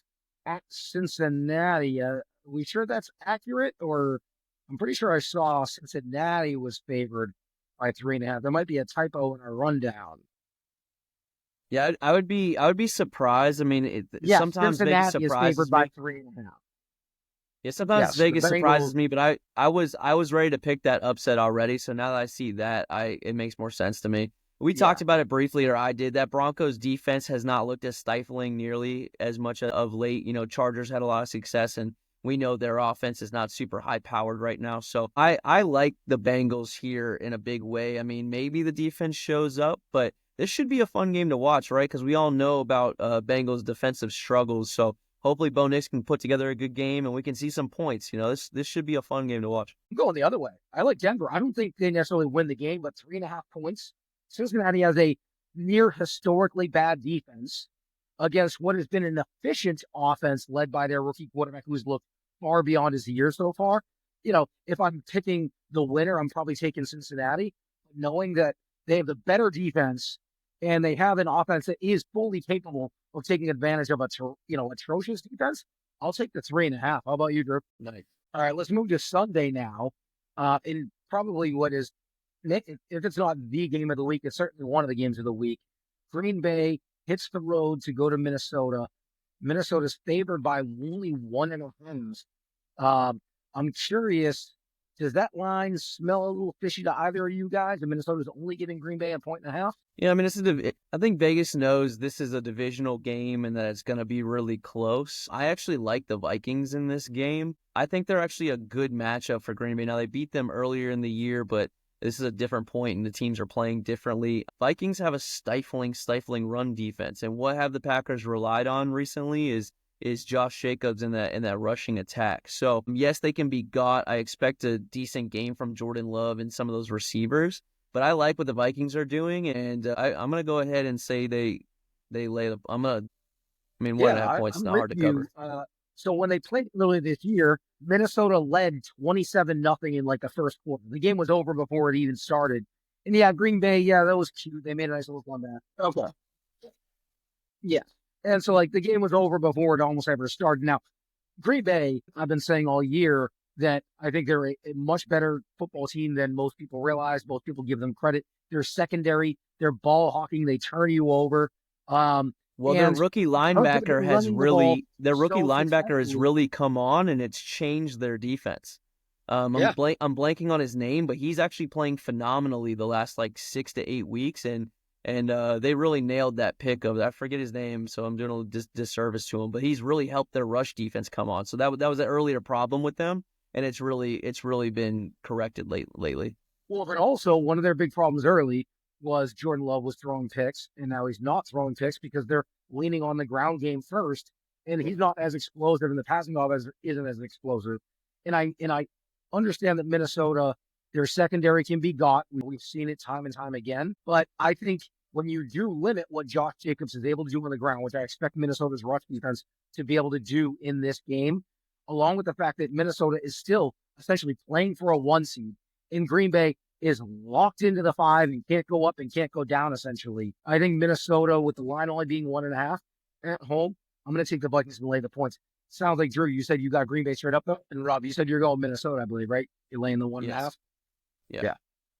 A: at Cincinnati. We sure that's accurate? Or I'm pretty sure I saw Cincinnati was favored by 3.5. There might be a typo in our rundown.
B: Yeah, I would be surprised. I mean, sometimes Vegas
A: Cincinnati is favored by 3.5.
B: Yeah, sometimes Vegas surprises me, but I was ready to pick that upset already. So now that I see that, it makes more sense to me. We talked about it briefly, or I did. That Broncos defense has not looked as stifling nearly as much of late. Chargers had a lot of success, and we know their offense is not super high-powered right now. So I like the Bengals here in a big way. I mean, maybe the defense shows up, but this should be a fun game to watch, right? Because we all know about Bengals' defensive struggles. So hopefully Bo Nix can put together a good game, and we can see some points. This should be a fun game to watch.
A: I'm going the other way. I like Denver. I don't think they necessarily win the game, but 3.5 points. Cincinnati has a near historically bad defense against what has been an efficient offense led by their rookie quarterback who's looked far beyond his years so far. If I'm picking the winner, I'm probably taking Cincinnati, knowing that they have the better defense and they have an offense that is fully capable of taking advantage of atrocious defense. I'll take the 3.5. How about you, Drew?
B: Nice.
A: All right, let's move to Sunday now. In probably what is, if it's not the game of the week, it's certainly one of the games of the week. Green Bay hits the road to go to Minnesota. Minnesota's favored by only 1.5. I'm curious, does that line smell a little fishy to either of you guys? And Minnesota's only giving Green Bay 1.5?
B: Yeah, I mean, I think Vegas knows this is a divisional game and that it's going to be really close. I actually like the Vikings in this game. I think they're actually a good matchup for Green Bay. Now, they beat them earlier in the year, but this is a different point, and the teams are playing differently. Vikings have a stifling run defense, and what have the Packers relied on recently is Josh Jacobs in that rushing attack. So, yes, they can be got. I expect a decent game from Jordan Love and some of those receivers, but I like what the Vikings are doing, and I'm going to go ahead and say they lay the – 1.5 points is not hard to cover.
A: So when they played earlier this year, Minnesota led 27-0 in like the first quarter. The game was over before it even started. And yeah, Green Bay, that was cute. They made a nice little comeback. Okay. Yeah. And so like the game was over before it almost ever started. Now, Green Bay, I've been saying all year that I think they're a much better football team than most people realize. Most people give them credit. They're secondary. They're ball hawking. They turn you over.
B: Well, their rookie linebacker has really come on, and it's changed their defense. I'm blanking on his name, but he's actually playing phenomenally the last 6 to 8 weeks, and they really nailed that pick of, I forget his name, so I'm doing a little disservice to him, but he's really helped their rush defense come on. So that was an earlier problem with them, and it's really been corrected lately.
A: Well, but also one of their big problems early was Jordan Love was throwing picks, and now he's not throwing picks because they're leaning on the ground game first, and he's not as explosive, and the passing offense isn't as explosive. And I understand that Minnesota, their secondary can be got. We've seen it time and time again, but I think when you do limit what Josh Jacobs is able to do on the ground, which I expect Minnesota's rush defense to be able to do in this game, along with the fact that Minnesota is still essentially playing for a 1 seed, in Green Bay is locked into the 5 and can't go up and can't go down, essentially. I think Minnesota, with the line only being 1.5 at home, I'm going to take the Vikings and lay the points. Sounds like, Drew, you said you got Green Bay straight up, though. And Rob, you said you're going Minnesota, I believe, right? You're laying the 1.5?
B: Yes.
A: Yeah.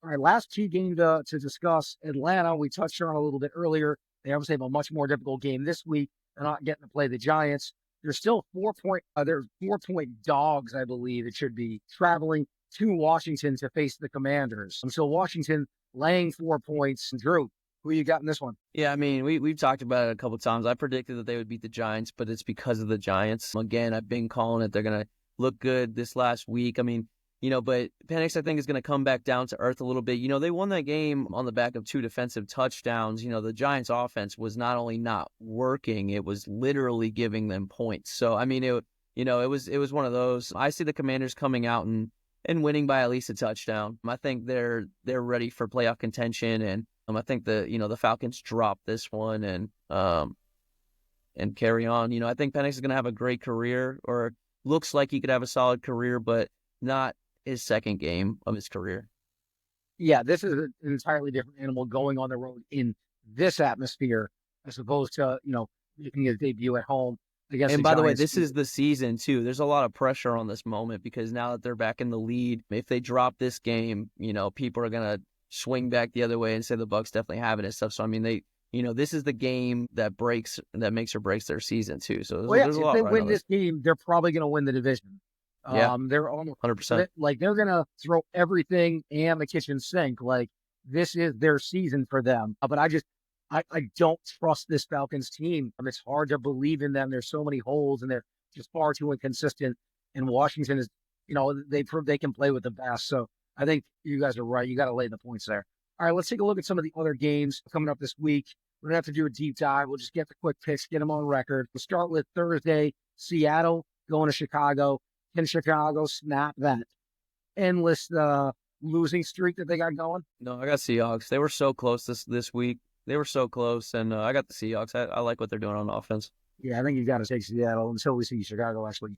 A: All right, last key game to discuss. Atlanta, we touched on a little bit earlier. They obviously have a much more difficult game this week. They're not getting to play the Giants. They're still 4-point. They're 4-point dogs, I believe it should be, traveling to Washington to face the Commanders. So Washington laying 4 points. Drew, who you got in this one?
B: Yeah, I mean, we've talked about it a couple of times. I predicted that they would beat the Giants, but it's because of the Giants. Again, I've been calling it. They're going to look good this last week. I mean, but Penix, I think, is going to come back down to earth a little bit. They won that game on the back of 2 defensive touchdowns. The Giants' offense was not only not working, it was literally giving them points. So, I mean, it was one of those. I see the Commanders coming out and winning by at least a touchdown. I think they're ready for playoff contention, and I think the Falcons drop this one and carry on. I think Penix is going to have a great career, or looks like he could have a solid career, but not his second game of his career.
A: Yeah, this is an entirely different animal going on the road in this atmosphere as opposed to, making his debut at home against
B: And
A: the
B: by the way,
A: Giants.
B: this is the season too. There's a lot of pressure on this moment because now that they're back in the lead, if they drop this game, people are going to swing back the other way and say the Bucs definitely have it and stuff. So, I mean, this is the game that makes or breaks their season too. So there's a lot.
A: If they win this game, they're probably going to win the division.
B: Yeah,
A: they're almost
B: 100%.
A: Like they're gonna throw everything and the kitchen sink. Like this is their season for them. But I don't trust this Falcons team. It's hard to believe in them. There's so many holes and they're just far too inconsistent. And Washington is, they prove they can play with the best. So I think you guys are right. You got to lay the points there. All right, let's take a look at some of the other games coming up this week. We're gonna have to do a deep dive. We'll just get the quick picks, get them on record. We'll start with Thursday, Seattle going to Chicago. Can Chicago snap that endless losing streak that they got going?
B: No, I got Seahawks. They were so close this week. They were so close, and I got the Seahawks. I like what they're doing on offense.
A: Yeah, I think you got to take Seattle until we see Chicago actually,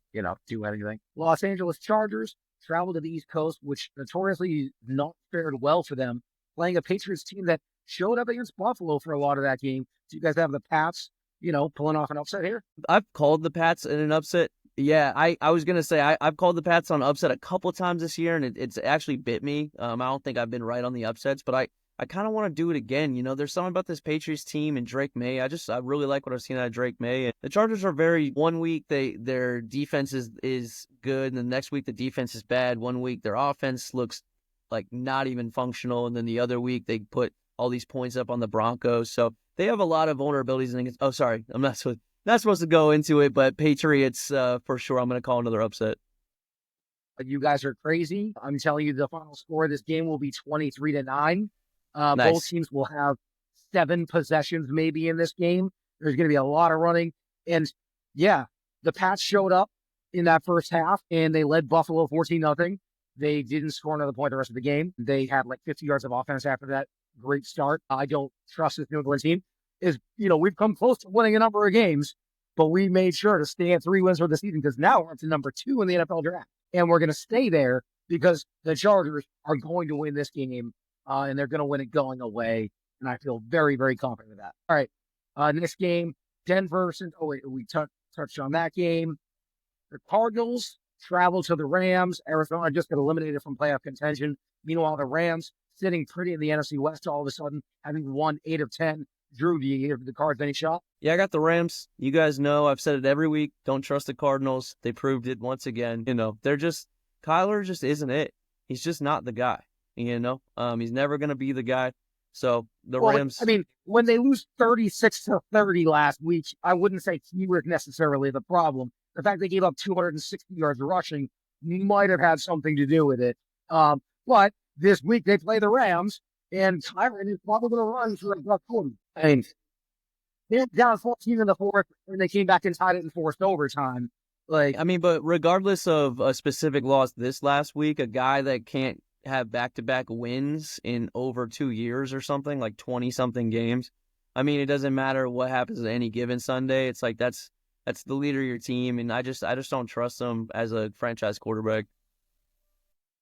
A: do anything. Los Angeles Chargers travel to the East Coast, which notoriously not fared well for them, playing a Patriots team that showed up against Buffalo for a lot of that game. Do you guys have the Pats, pulling off an upset here?
B: I've called the Pats in an upset. Yeah, I was going to say I've called the Pats on upset a couple times this year, and it's actually bit me. I don't think I've been right on the upsets, but I kind of want to do it again. There's something about this Patriots team and Drake May. I really like what I've seen out of Drake May. And the Chargers are one week their defense is good, and the next week the defense is bad. One week their offense looks like not even functional, and then the other week they put all these points up on the Broncos. So they have a lot of vulnerabilities. Oh, sorry, I'm not supposed to go into it, but Patriots, for sure, I'm going to call another upset.
A: You guys are crazy. I'm telling you the final score of this game will be 23-9.
B: Nice.
A: Both teams will have 7 possessions maybe in this game. There's going to be a lot of running. And, yeah, the Pats showed up in that first half, and they led Buffalo 14-0. They didn't score another point the rest of the game. They had like 50 yards of offense after that great start. I don't trust this New England team. We've come close to winning a number of games, but we made sure to stay at 3 wins for the season because now we're up to number 2 in the NFL draft. And we're going to stay there because the Chargers are going to win this game, and they're going to win it going away. And I feel very, very confident of that. All right, next game, Denver. We touched on that game. The Cardinals travel to the Rams. Arizona just got eliminated from playoff contention. Meanwhile, the Rams sitting pretty in the NFC West all of a sudden, having won 8 of 10. Drew, do you give the Cards any shot?
B: Yeah, I got the Rams. You guys know I've said it every week. Don't trust the Cardinals. They proved it once again. Kyler just isn't it. He's just not the guy. He's never going to be the guy. So Rams.
A: I mean, when they lose 36-30 last week, I wouldn't say he was necessarily the problem. The fact they gave up 260 yards rushing might have had something to do with it. But this week they play the Rams, and Tyron is probably going to run for a buck 40. I mean, they're down 14 in the fourth, and they came back and tied it in forced overtime. Like,
B: I mean, but regardless of a specific loss this last week, a guy that can't have back-to-back wins in over 2 years or something, like 20-something games. I mean, it doesn't matter what happens at any given Sunday. It's like that's the leader of your team, and I just don't trust him as a franchise quarterback.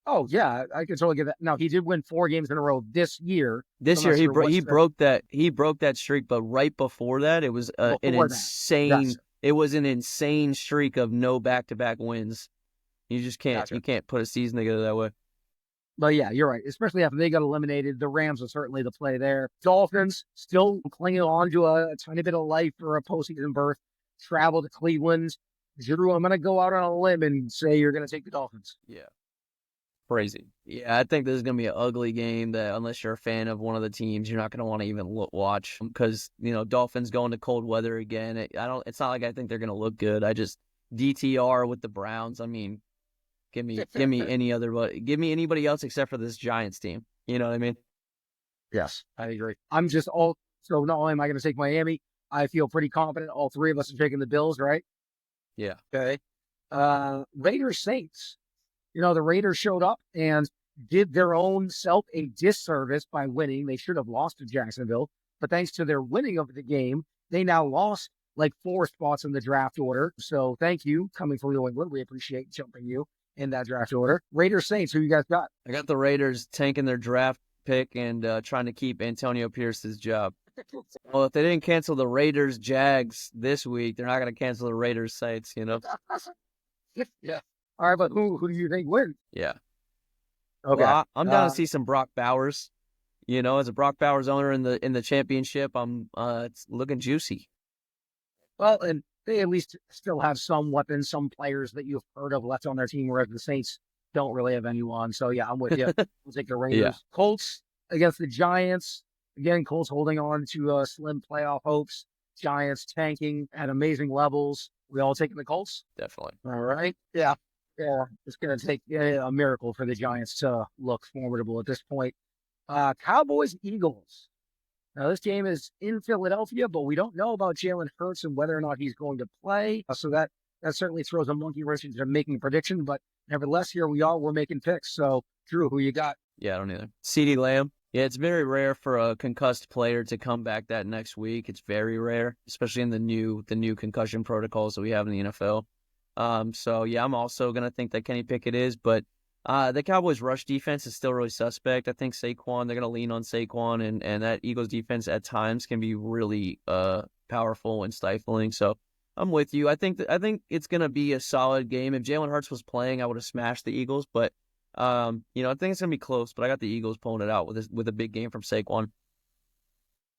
A: oh yeah, I could totally get that. Now he did win 4 games in a row this year. So
B: This
A: I'm
B: year
A: not sure
B: he
A: what's
B: broke that streak, but right before that, it was an
A: before that.
B: insane.
A: Gotcha.
B: It was an insane streak of no back-to-back wins. You just
A: Gotcha.
B: can't put a season together that way.
A: But yeah, you're right. Especially after they got eliminated, the Rams are certainly the play there. Dolphins still clinging on to a tiny bit of life for a postseason berth. Travel to Cleveland. Drew, I'm going to go out on a limb and say you're going to take the Dolphins.
B: Yeah. Crazy. Yeah, I think this is going to be an ugly game that unless you're a fan of one of the teams, you're not going to want to even watch because, Dolphins going to cold weather again. It's not like I think they're going to look good. I just DTR with the Browns. I mean, give me give me anybody else except for this Giants team. You know what I mean?
A: Yes, I agree. So not only am I going to take Miami, I feel pretty confident all three of us are taking the Bills, right?
B: Yeah.
A: Okay. Raiders Saints. The Raiders showed up and did their own self a disservice by winning. They should have lost to Jacksonville, but thanks to their winning of the game, they now lost like 4 spots in the draft order. So thank you, coming from New England. We appreciate jumping you in that draft order. Raiders Saints, who you guys got?
B: I got the Raiders tanking their draft pick and trying to keep Antonio Pierce's job. Well, if they didn't cancel the Raiders Jags this week, they're not going to cancel the Raiders Saints,
A: Yeah. All right, but who do you think wins?
B: Yeah.
A: Okay.
B: Well, I'm down to see some Brock Bowers. As a Brock Bowers owner in the championship, it's looking juicy.
A: Well, and they at least still have some weapons, some players that you've heard of left on their team, whereas the Saints don't really have anyone. So yeah, I'm with you. We'll take the Raiders.
B: Yeah.
A: Colts against the Giants. Again, Colts holding on to slim playoff hopes. Giants tanking at amazing levels. We all taking the Colts?
B: Definitely.
A: All right. Yeah. Yeah. It's going to take a miracle for the Giants to look formidable at this point. Cowboys, Eagles. Now, this game is in Philadelphia, but we don't know about Jalen Hurts and whether or not he's going to play. So that certainly throws a monkey wrench into making a prediction. But nevertheless, here we are. We're making picks. So, Drew, who you got?
B: Yeah, I don't either. CeeDee Lamb. Yeah, it's very rare for a concussed player to come back that next week. It's very rare, especially in the new concussion protocols that we have in the NFL. So yeah, I'm also gonna think that Kenny Pickett is, but the Cowboys' rush defense is still really suspect. I think Saquon, they're gonna lean on Saquon, and that Eagles defense at times can be really powerful and stifling. So I'm with you. I think it's gonna be a solid game. If Jalen Hurts was playing, I would have smashed the Eagles, but I think it's gonna be close. But I got the Eagles pulling it out with a big game from Saquon.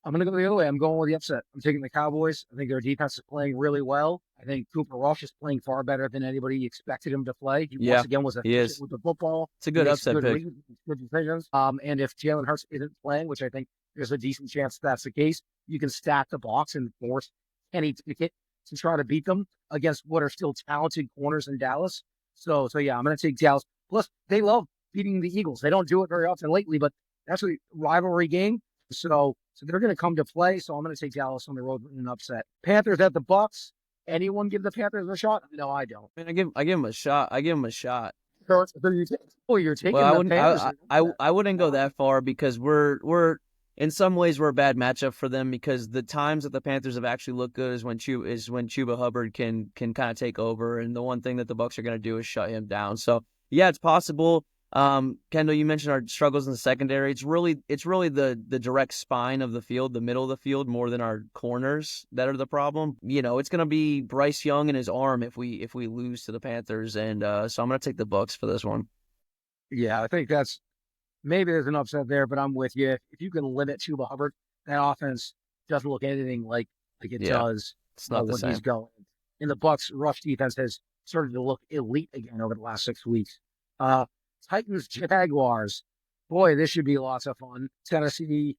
A: I'm going to go the other way. I'm going with the upset. I'm taking the Cowboys. I think their defense is playing really well. I think Cooper Rush is playing far better than anybody expected him to play. He once again was efficient with the football.
B: It's a good upset pick.
A: Good decisions. And if Jalen Hurts isn't playing, which I think there's a decent chance that's the case, you can stack the box and force Kenny Pickett to try to beat them against what are still talented corners in Dallas. So yeah, I'm going to take Dallas. Plus, they love beating the Eagles. They don't do it very often lately, but that's a rivalry game. So they're going to come to play. So I'm going to take Dallas on the road in an upset. Panthers at the Bucks. Anyone give the Panthers a shot? No, I don't.
B: I give them a shot. I give them a shot.
A: So you're taking the Panthers.
B: I wouldn't go that far because we're in some ways we're a bad matchup for them because the times that the Panthers have actually looked good is when Chuba Hubbard can kind of take over, and the one thing that the Bucks are going to do is shut him down. So yeah, it's possible. Kendall, you mentioned our struggles in the secondary. It's really the direct spine of the field, the middle of the field, more than our corners that are the problem. It's going to be Bryce Young and his arm if we lose to the Panthers, and so I'm going to take the Bucks for this one.
A: Yeah, I think maybe there's an upset there, but I'm with you. If you can limit Chuba Hubbard, that offense doesn't look anything like it does.
B: It's not the same.
A: He's going. And the Bucks' rush defense has started to look elite again over the last 6 weeks. Titans, Jaguars. Boy, this should be lots of fun. Tennessee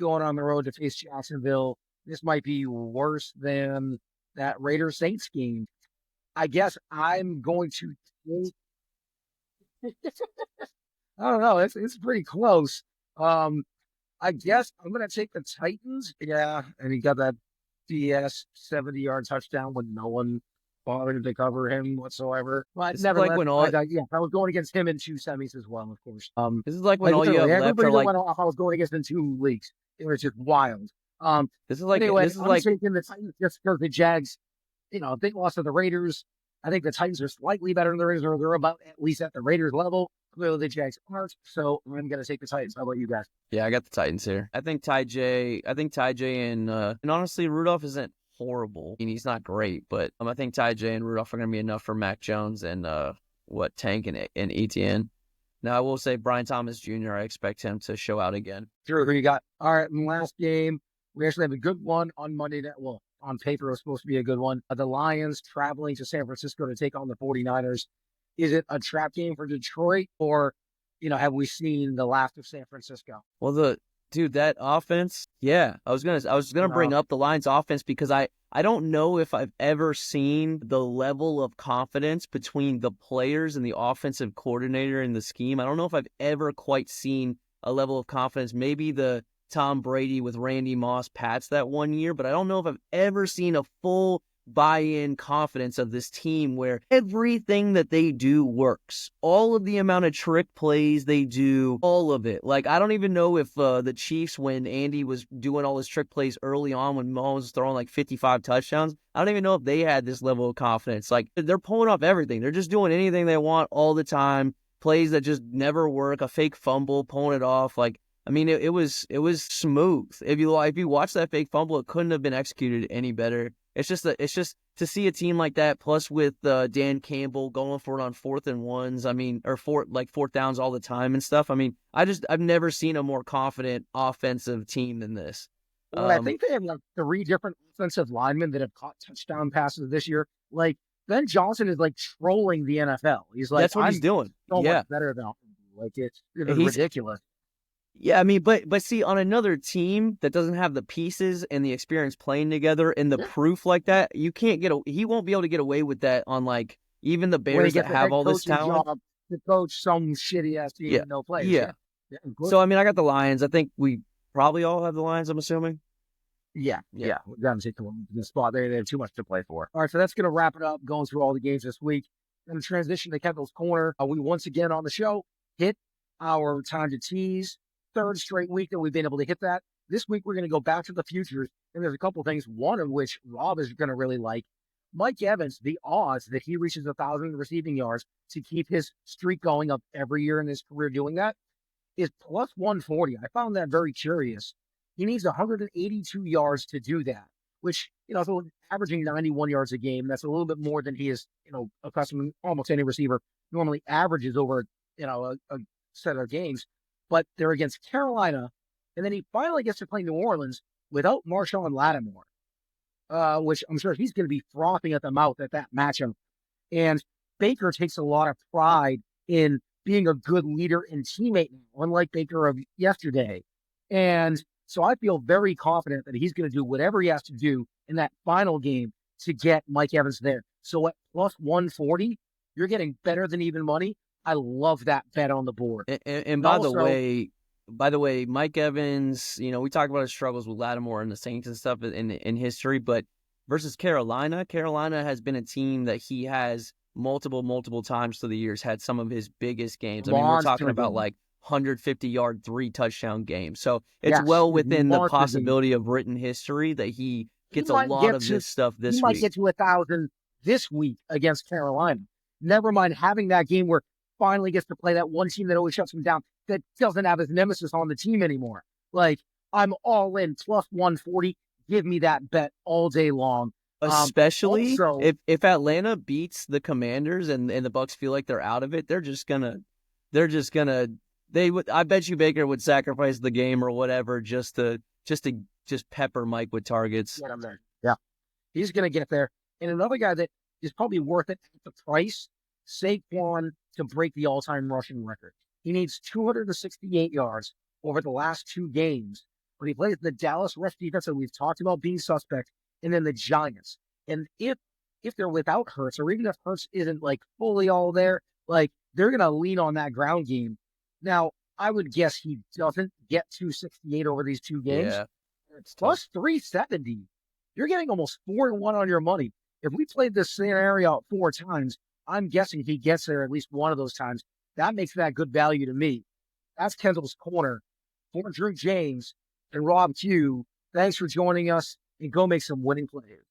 A: going on the road to face Jacksonville. This might be worse than that Raiders Saints game. I guess I'm going to I don't know. It's pretty close. Um, I guess I'm going to take the Titans. Yeah, and he got that DS 70-yard touchdown when no one bothered to cover him whatsoever. But
B: This is like
A: nevertheless,
B: when all
A: yeah, I was going against him in two semis as well, of course.
B: this is like when
A: Like
B: all you
A: literally
B: have left
A: everybody
B: are
A: that
B: like
A: went off, I was going against in two leagues. It was just wild. Um, anyway,
B: this is
A: I'm
B: like
A: taking the Titans just because the Jags, big loss to the Raiders. I think the Titans are slightly better than the Raiders, or they're about at least at the Raiders level. Clearly, the Jags aren't, so I'm going to take the Titans. How about you guys?
B: yeah, I got the Titans here. I think Ty J and honestly Rudolph isn't horrible. I mean, he's not great, but I think Ty J and Rudolph are going to be enough for Mac Jones and Tank and ETN. Now I will say Brian Thomas Jr. I expect him to show out again.
A: Drew, who you got? All right, and last game, we actually have a good one on Monday night. Well, on paper, it was supposed to be a good one. The Lions traveling to San Francisco to take on the 49ers. Is it a trap game for Detroit, or, have we seen the last of San Francisco?
B: Well, that offense, yeah, I was gonna bring up the Lions offense because I don't know if I've ever seen the level of confidence between the players and the offensive coordinator in the scheme. I don't know if I've ever quite seen a level of confidence. Maybe the Tom Brady with Randy Moss Pats that one year, but I don't know if I've ever seen a full buy-in confidence of this team where everything that they do works. All of the amount of trick plays they do, all of it. Like, I don't even know if the Chiefs, when Andy was doing all his trick plays early on when Mahomes was throwing like 55 touchdowns, I don't even know if they had this level of confidence. Like, they're pulling off everything. They're just doing anything they want all the time. Plays that just never work, a fake fumble, pulling it off. Like, I mean, it was smooth. If you watch that fake fumble, it couldn't have been executed any better. It's just to see a team like that, plus with Dan Campbell going for it on 4th and 1s. I mean, or fourth downs all the time and stuff. I mean, I've never seen a more confident offensive team than this.
A: Well, I think they have like three different offensive linemen that have caught touchdown passes this year. Like Ben Johnson is like trolling the NFL. He's like,
B: that's what he's doing.
A: So
B: Yeah,
A: much better than like it's
B: he's
A: ridiculous.
B: Yeah, I mean, but see, on another team that doesn't have the pieces and the experience playing together and the proof like that, he won't be able to get away with that on like even the Bears that have all this talent
A: To coach some shitty ass team with no players.
B: Yeah. So I mean, I got the Lions. I think we probably all have the Lions, I'm assuming.
A: Yeah. We got to take the spot there. They have too much to play for. All right, so that's going to wrap it up. Going through all the games this week. Going to transition to Kendall's Corner. We once again on the show hit our time to tease. Third straight week that we've been able to hit that. This week, we're going to go back to the futures, and there's a couple things, one of which Rob is going to really like. Mike Evans, the odds that he reaches 1,000 receiving yards to keep his streak going up every year in his career doing that is plus 140. I found that very curious. He needs 182 yards to do that, which, so averaging 91 yards a game, that's a little bit more than he is, accustomed, almost any receiver normally averages over, a set of games. But they're against Carolina, and then he finally gets to play New Orleans without Marshawn Lattimore, which I'm sure he's going to be frothing at the mouth at that matchup. And Baker takes a lot of pride in being a good leader and teammate, unlike Baker of yesterday. And so I feel very confident that he's going to do whatever he has to do in that final game to get Mike Evans there. So at plus 140, you're getting better than even money. I love that bet on the board.
B: And by the way, Mike Evans, we talk about his struggles with Lattimore and the Saints and stuff in history, but versus Carolina has been a team that he has multiple times through the years had some of his biggest games. I mean, we're talking about like 150-yard, 3-touchdown games. So it's well within the possibility of written history that he gets a lot of this stuff this week.
A: He might get to 1,000 this week against Carolina. Never mind having that game where finally gets to play that one team that always shuts him down, that doesn't have his nemesis on the team anymore. Like, I'm all in, plus 140. Give me that bet all day long.
B: Especially if Atlanta beats the Commanders and the Bucs feel like they're out of it, I bet you Baker would sacrifice the game or whatever just to pepper Mike with targets.
A: Get him there. Yeah. He's going to get there. And another guy that is probably worth it at the price, Saquon to break the all-time rushing record. He needs 268 yards over the last two games, but he plays the Dallas rush defense that we've talked about being suspect, and then the Giants. And if they're without Hurts, or even if Hurts isn't like fully all there, like they're going to lean on that ground game. Now, I would guess he doesn't get 268 over these two games.
B: Yeah, it's tough.
A: Plus 370. You're getting almost 4-1 on your money. If we played this scenario out 4 times, I'm guessing he gets there at least one of those times. That makes that good value to me. That's Kendall's Corner. For Drew James and Robb Hue, thanks for joining us, and go make some winning plays.